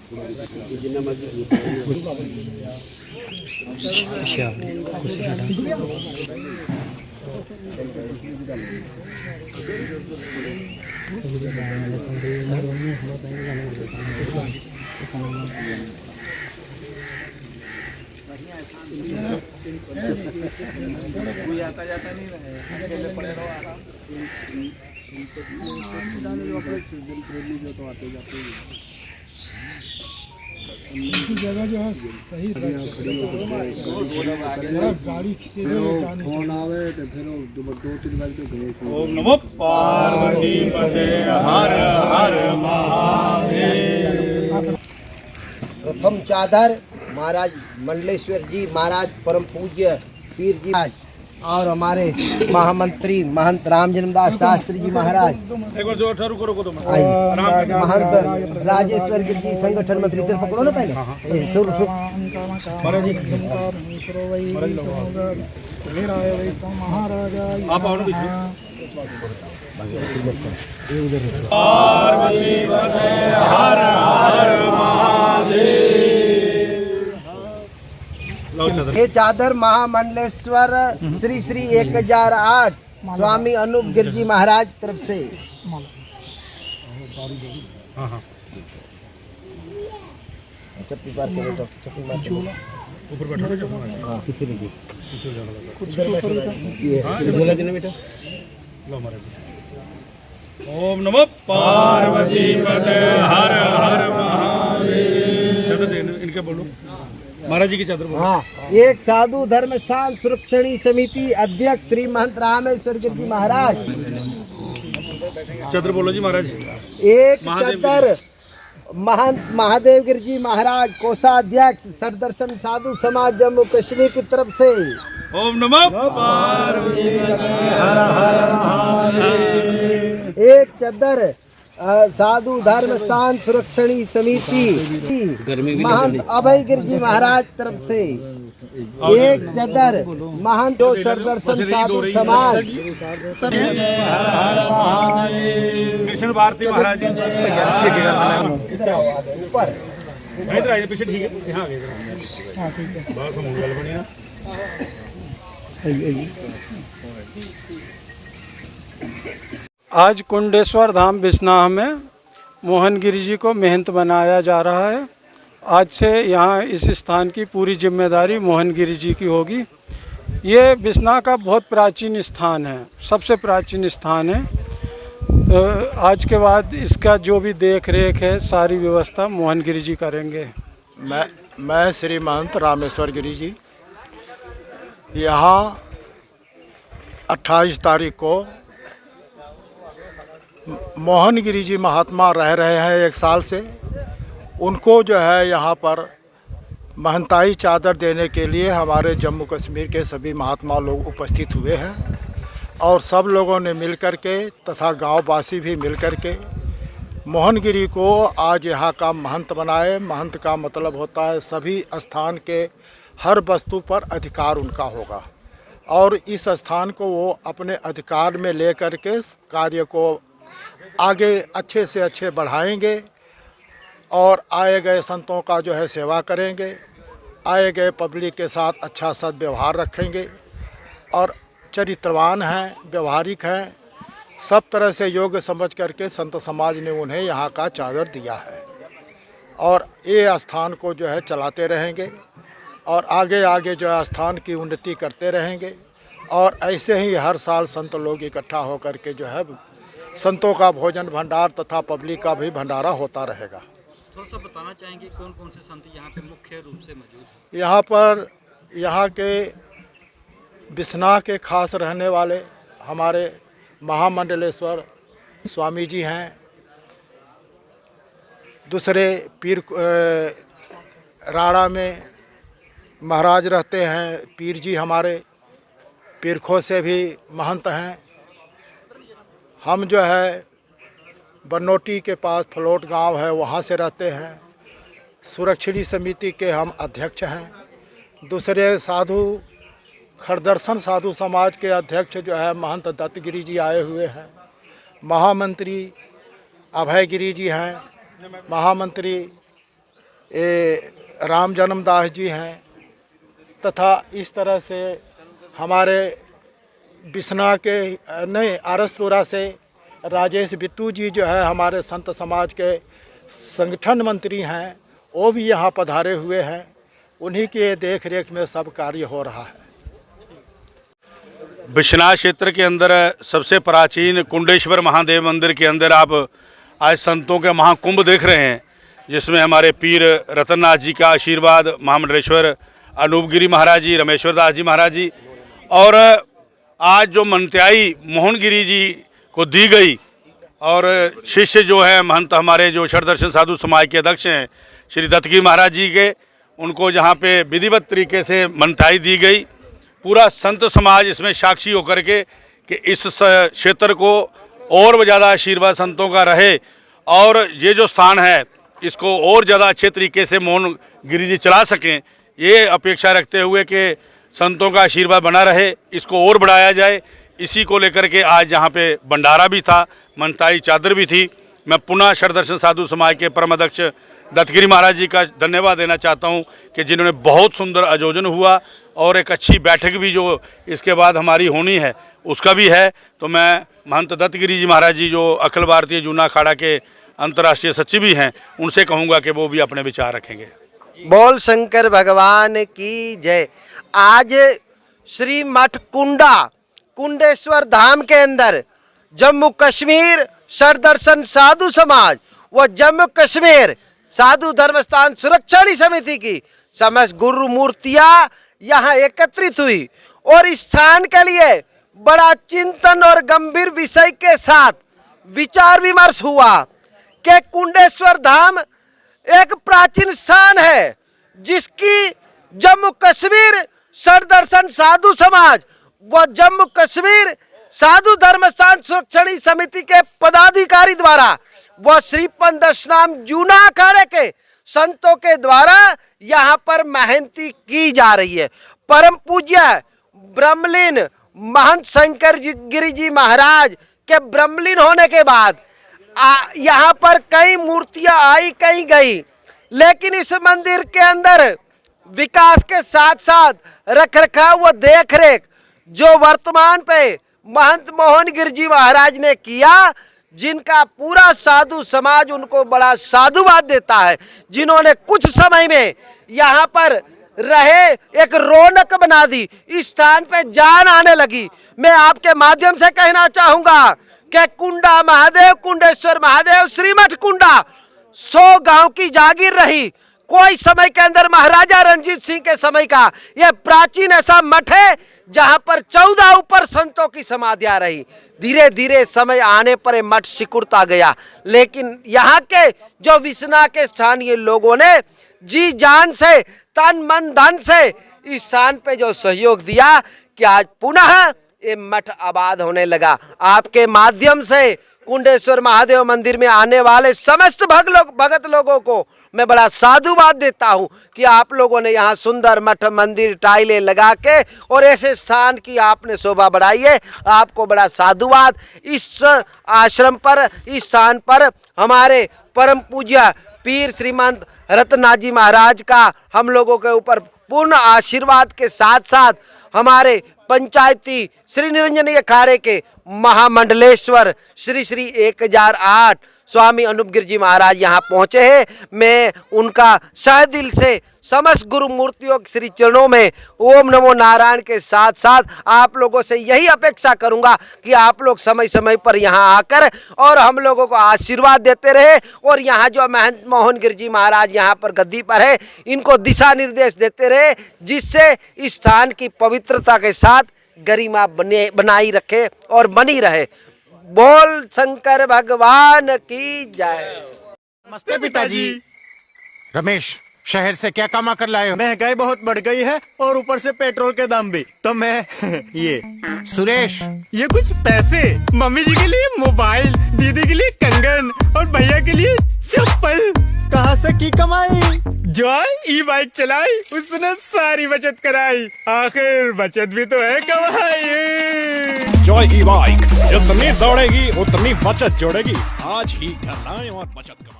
कोई आता जाता नहीं रहे, अकेले पड़े रहो आराम। जो तो आते जाते जगह जो है सही गाड़ी से फोन आवे तो फिर 2-3 बार तो गए। ओम नमो पार्वती पते हर हर महादेव। प्रथम चादर महाराज मंडलेश्वर जी महाराज परम पूज्य पीर जी और हमारे महामंत्री महंत राम जन्मदास शास्त्री जी महाराज, महंत राजेश्वर गिर जी संगठन मंत्री। इधर पकड़ो ना पहले शुरू ये चादर महामंडलेश्वर श्री श्री 1008 स्वामी अनूप गिरजी महाराज तरफ से। चप्पी पार के बैठो, चप्पी मार के ऊपर बैठो। हां किसी ने भी कुछ बोला देना बेटा। लो हमारे ओम नमो पार्वती पते हर हर महादेव। इनके बोलो महाराज जी की चादर। हाँ, एक साधु धर्म स्थान सुरक्षणी समिति अध्यक्ष श्री महंत रामेश्वर गिर जी महाराज। चादर बोलो जी महाराज। एक चादर महंत महादेव गिर जी महाराज कोषाध्यक्ष सरदर्शन साधु समाज जम्मू कश्मीर की तरफ से। ओम नमो पार्वती हर हर महादेव। एक चादर साधु धर्म स्थान सुरक्षणी समिति महंत अभय गिर जी महाराज तरफ से। एक चादर महंत सरदर्शन साधु समाज कृष्ण भारती महाराज ऊपर इधर आइए पीछे। ठीक है, यहाँ आ गए। हाँ ठीक है, बहुत मंगल बढ़िया। आज कुंडेश्वर धाम बिस्नाह में मोहन गिरी जी को महंत बनाया जा रहा है। आज से यहाँ इस स्थान की पूरी जिम्मेदारी मोहन गिरी जी की होगी। ये बिस्नाह का बहुत प्राचीन स्थान है, सबसे प्राचीन स्थान है। आज के बाद इसका जो भी देख रेख है सारी व्यवस्था मोहन गिरी जी करेंगे। मैं श्री महंत रामेश्वर गिरी जी यहाँ 28 तारीख को मोहन गिरी जी महात्मा रह रहे हैं 1 साल से। उनको जो है यहाँ पर महंताई चादर देने के लिए हमारे जम्मू कश्मीर के सभी महात्मा लोग उपस्थित हुए हैं और सब लोगों ने मिलकर के तथा गांववासी भी मिलकर के मोहन गिरी को आज यहाँ का महंत बनाए। महंत का मतलब होता है सभी स्थान के हर वस्तु पर अधिकार उनका होगा और इस स्थान को वो अपने अधिकार में लेकर के कार्य को आगे अच्छे से अच्छे बढ़ाएंगे और आए गए संतों का जो है सेवा करेंगे, आए गए पब्लिक के साथ अच्छा सद्व्यवहार रखेंगे और चरित्रवान हैं, व्यवहारिक हैं, सब तरह से योग्य समझ करके संत समाज ने उन्हें यहाँ का चादर दिया है और ये स्थान को जो है चलाते रहेंगे और आगे आगे जो है स्थान की उन्नति करते रहेंगे और ऐसे ही हर साल संत लोग इकट्ठा होकर के जो है संतों का भोजन भंडार तथा पब्लिक का भी भंडारा होता रहेगा। थोड़ा सा बताना चाहेंगे कौन कौन से संत यहाँ पे मुख्य रूप से मौजूद हैं? यहाँ पर यहाँ के बिस्नाह के खास रहने वाले हमारे महामंडलेश्वर स्वामी जी हैं। दूसरे पीर राड़ा में महाराज रहते हैं, पीर जी हमारे पीरखो से भी महंत हैं। हम जो है बनोटी के पास फलोट गांव है वहाँ से रहते हैं। सुरक्षणी समिति के हम अध्यक्ष हैं। दूसरे साधु खरदर्शन साधु समाज के अध्यक्ष जो है महंत दत्तगिरी जी आए हुए हैं। महामंत्री अभय गिरी जी हैं। महामंत्री ये राम जन्मदास जी हैं, तथा इस तरह से हमारे बिसना के नहीं आरसपुरा से राजेश बिट्टू जी जो है हमारे संत समाज के संगठन मंत्री हैं, वो भी यहाँ पधारे हुए हैं। उन्हीं के देख रेख में सब कार्य हो रहा है। बिश्नाह क्षेत्र के अंदर सबसे प्राचीन कुंडेश्वर महादेव मंदिर के अंदर आप आज संतों के महाकुंभ देख रहे हैं, जिसमें हमारे पीर रतननाथ जी का आशीर्वाद, महामंडलेश्वर अनूपगिरी महाराज जी, रमेश्वर दास जी महाराज जी, और आज जो मनत्याई मोहनगिरी जी को दी गई, और शिष्य जो है महंत हमारे जो षडदर्शन साधु समाज के अध्यक्ष हैं श्री दत्तगिरी महाराज जी के, उनको जहाँ पे विधिवत तरीके से मनत्याई दी गई। पूरा संत समाज इसमें साक्षी होकर के कि इस क्षेत्र को और ज़्यादा आशीर्वाद संतों का रहे, और ये जो स्थान है इसको और ज़्यादा अच्छे तरीके से मोहनगिरी जी चला सकें, ये अपेक्षा रखते हुए कि संतों का आशीर्वाद बना रहे, इसको और बढ़ाया जाए। इसी को लेकर के आज यहाँ पे भंडारा भी था, मनताई चादर भी थी। मैं पुनः षडदर्शन साधु समाज के परम अध्यक्ष दत्तगिरी महाराज जी का धन्यवाद देना चाहता हूँ कि जिन्होंने बहुत सुंदर आयोजन हुआ, और एक अच्छी बैठक भी जो इसके बाद हमारी होनी है उसका भी है। तो मैं महंत दत्तगिरी जी महाराज जी जो अखिल भारतीय जूना अखाड़ा के अंतर्राष्ट्रीय सचिव भी हैं, उनसे कहूँगा कि वो भी अपने विचार रखेंगे। बोल शंकर भगवान की जय। आज श्री मठ कुंडा कुंडेश्वर धाम के अंदर जम्मू कश्मीर षडदर्शन साधु समाज व जम्मू कश्मीर साधु धर्मस्थान सुरक्षा समिति की समस्त गुरु मूर्तियां यहाँ एकत्रित हुई, और इस स्थान के लिए बड़ा चिंतन और गंभीर विषय के साथ विचार विमर्श हुआ कि कुंडेश्वर धाम एक प्राचीन स्थान है, जिसकी जम्मू कश्मीर षडदर्शन साधु समाज व जम्मू कश्मीर साधु धर्मस्थान सुरक्षा समिति के पदाधिकारी द्वारा व श्री पंदशनाम जूना अखाड़े के संतों के द्वारा यहाँ पर मेहनती की जा रही है। परम पूज्य ब्रह्मलीन महंत शंकर गिरी जी महाराज के ब्रह्मलीन होने के बाद यहाँ पर कई मूर्तियां आई कहीं गई, लेकिन इस मंदिर के अंदर विकास के साथ साथ रखरखाव व देखरेख जो वर्तमान पे महंत मोहनगिरी जी महाराज ने किया, जिनका पूरा साधु समाज उनको बड़ा साधुवाद देता है, जिन्होंने कुछ समय में यहाँ पर रहे एक रौनक बना दी, इस स्थान पे जान आने लगी। मैं आपके माध्यम से कहना चाहूंगा कि कुंडा महादेव, कुंडेश्वर महादेव, श्रीमठ कुंडा 100 गांव की जागीर रही। कोई समय के अंदर महाराजा रणजीत सिंह के समय का यह प्राचीन ऐसा मठ है जहां पर 14 ऊपर संतों की समाधियां रही। धीरे धीरे समय आने पर यह मठ सिकुड़ता गया, लेकिन यहाँ के जो बिश्नाह के स्थानीय लोगों ने जी जान से, तन मन धन से इस स्थान पे जो सहयोग दिया कि आज पुनः ये मठ आबाद होने लगा। आपके माध्यम से कुंडेश्वर महादेव मंदिर में आने वाले समस्त भगत लोगों को मैं बड़ा साधुवाद देता हूं कि आप लोगों ने यहाँ सुंदर मठ मंदिर टाइलें लगा के और ऐसे स्थान की आपने शोभा बढ़ाई है। आपको बड़ा साधुवाद। इस आश्रम पर, इस स्थान पर हमारे परम पूज्य पीर श्रीमंत रतननाथ जी महाराज का हम लोगों के ऊपर पूर्ण आशीर्वाद के साथ साथ हमारे पंचायती श्री निरंजनी अखाड़े के महामंडलेश्वर श्री श्री 1008 स्वामी अनूपगिरी जी महाराज यहाँ पहुँचे हैं। मैं उनका सह दिल से समस्त गुरु मूर्तियों के श्री चरणों में ओम नमो नारायण के साथ साथ आप लोगों से यही अपेक्षा करूंगा कि आप लोग समय समय पर यहाँ आकर और हम लोगों को आशीर्वाद देते रहे, और यहाँ जो महंत मोहनगिरी जी महाराज यहाँ पर गद्दी पर है, इनको दिशा निर्देश देते रहे, जिससे इस स्थान की पवित्रता के साथ गरिमा बनाई रखे और बनी रहे। बोल शंकर भगवान की जय। नमस्ते पिताजी। रमेश, शहर से क्या कमा कर लाए हो? महंगाई बहुत बढ़ गई है और ऊपर से पेट्रोल के दाम भी, तो मैं ये। सुरेश, ये कुछ पैसे मम्मी जी के लिए मोबाइल, दीदी के लिए कंगन और भैया के लिए चप्पल। कहाँ से की कमाई? जो ई बाइक चलाई उसने सारी बचत कराई, आखिर बचत भी तो है कमाई। जॉय ई बाइक जितनी दौड़ेगी उतनी बचत जोड़ेगी। आज ही घर लाएं और बचत कमाएं।